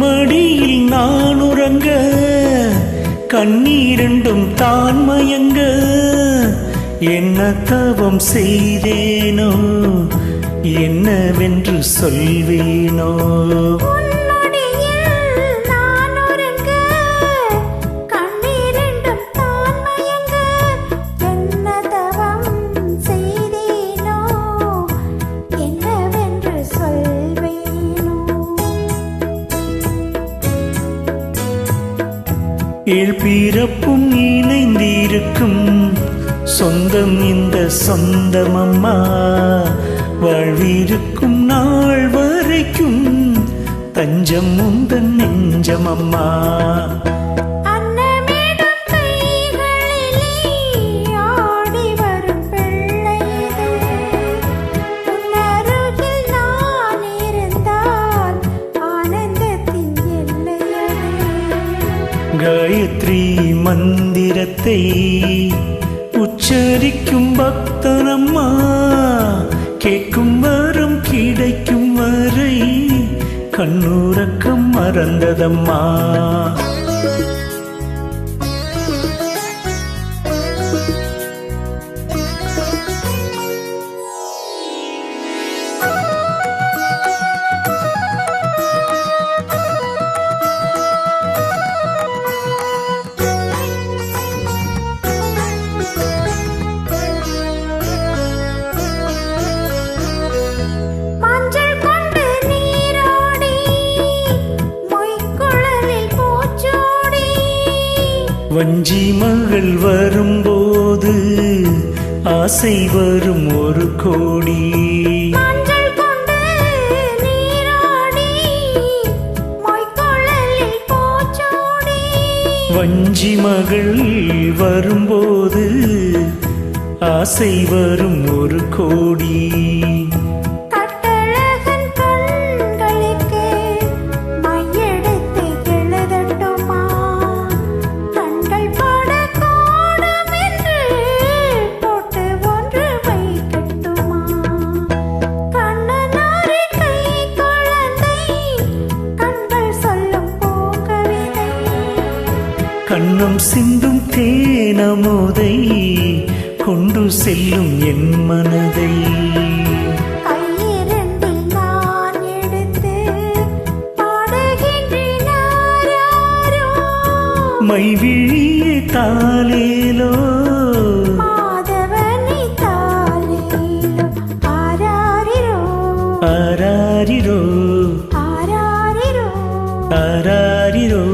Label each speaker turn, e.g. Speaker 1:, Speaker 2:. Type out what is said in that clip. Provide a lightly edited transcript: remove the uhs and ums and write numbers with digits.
Speaker 1: மடியில் நான் உறங்க கண்ணீரண்டும் தான் மயங்க என்ன தவம் செய்தேனோ என்னவென்று சொல்வேனோ பிறப்பும் இணைந்திருக்கும் சொந்தம் இந்த சொந்தமம்மா வாழ்விருக்கும் நாள் வரைக்கும் தஞ்சம் உந்தன் நெஞ்சமம்மா காயத்ரி மந்திரத்தை உச்சரிக்கும் பக்தனம்மா கேட்கும் வரம் கிடைக்கும் வரை கண்ணுறக்கம் மறந்ததம்மா வஞ்சி மகள் வரும்போது ஆசை வரும் ஒரு கோடி வஞ்சி மகள் வரும்போது ஆசை வரும் ஒரு கோடி கண்ணம் சிந்தும் தேனமுதை கொண்டு செல்லும் என் மனதை
Speaker 2: நான் எடுத்து
Speaker 1: மைவிழியே தாலேலோ
Speaker 2: மாதவனி தாலேலோ ஆராரிரோ
Speaker 1: ஆராரிரோ
Speaker 2: ஆராரிரோ
Speaker 1: ஆராரிரோ